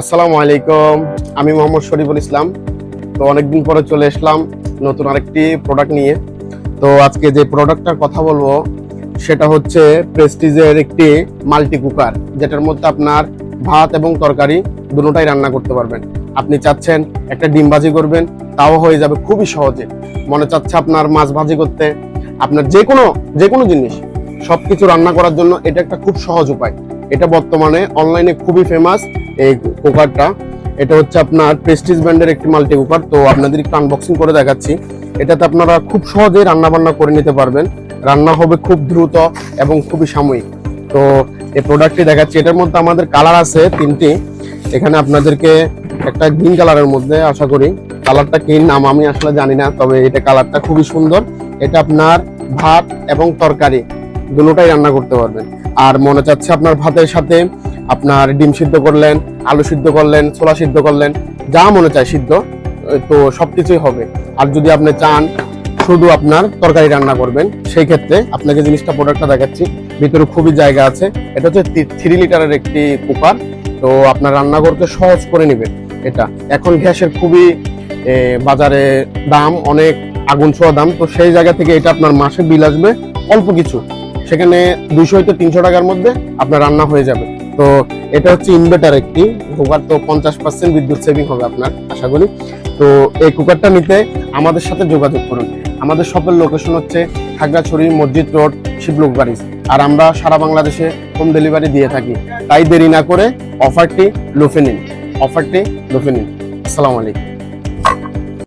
আসসালামু আলাইকুম। আমি মোহাম্মদ শরীফুল ইসলাম। তো অনেকদিন পরে চলে আসলাম নতুন আরেকটি প্রোডাক্ট নিয়ে। তো আজকে যে প্রোডাক্টটার কথা বলবো সেটা হচ্ছে প্রেস্টিজের একটি মাল্টি কুকার, যেটার মধ্যে আপনার ভাত এবং তরকারি দুটোটাই রান্না করতে পারবেন। আপনি চাচ্ছেন একটা ডিম ভাজি করবেন, তাও হয়ে যাবে খুবই সহজে। মনে চাচ্ছে আপনার মাছ ভাজি করতে, আপনার যে কোনো জিনিস সবকিছু রান্না করার জন্য এটা একটা খুব সহজ উপায়। এটা বর্তমানে অনলাইনে খুবই ফেমাস এই কুকারটা। এটা হচ্ছে আপনার প্রেস্টিজ ব্র্যান্ডের একটি মাল্টি কুকার। তো আপনাদের একটু আনবক্সিং করে দেখাচ্ছি। এটাতে আপনারা খুব সহজেই রান্না বান্না করে নিতে পারবেন। রান্না হবে খুব দ্রুত এবং খুবই সাময়িক। তো এই প্রোডাক্টটি দেখাচ্ছি। এটার মধ্যে আমাদের কালার আছে তিনটি। এখানে আপনাদেরকে একটা গ্রিন কালারের মধ্যে, আশা করি কালারটা কি নাম আমি আসলে জানি না, তবে এটা কালারটা খুবই সুন্দর। এটা আপনার ভাত এবং তরকারি দুটোটাই রান্না করতে পারবেন। আর মনে চাচ্ছে আপনার ভাতের সাথে আপনার ডিম সিদ্ধ করলেন, আলু সিদ্ধ করলেন, ছোলা সিদ্ধ করলেন, যা মনে চায় সিদ্ধ, তো সবকিছুই হবে। আর যদি আপনি চান শুধু আপনার তরকারি রান্না করবেন, সেই ক্ষেত্রে আপনাকে জিনিসটা প্রোডাক্টটা দেখাচ্ছি। ভিতরে খুবই জায়গা আছে। এটা হচ্ছে 3 লিটারের একটি কুকার। তো আপনার রান্না করতে সহজ করে নেবেন। এটা এখন গ্যাসের খুবই বাজারে দাম, অনেক আগুন ছোঁয়া দাম। তো সেই জায়গা থেকে এটা আপনার মাসে বিল আসবে অল্প কিছু, সেখানে 200 হইতে 300 টাকার মধ্যে আপনার রান্না হয়ে যাবে। তো এটা হচ্ছে ইনভার্টার একটি কুকার। তো 50% বিদ্যুৎ সেভিং হবে আপনার, আশা করি। তো এই কুকারটা নিতে আমাদের সাথে যোগাযোগ করুন। আমাদের শপের লোকেশন হচ্ছে খাগড়াছড়ি মসজিদ রোড, শিবলুক বাড়ি। আর আমরা সারা বাংলাদেশে হোম ডেলিভারি দিয়ে থাকি। তাই দেরি না করে অফারটি লুফে নিন। আসসালামু আলাইকুম।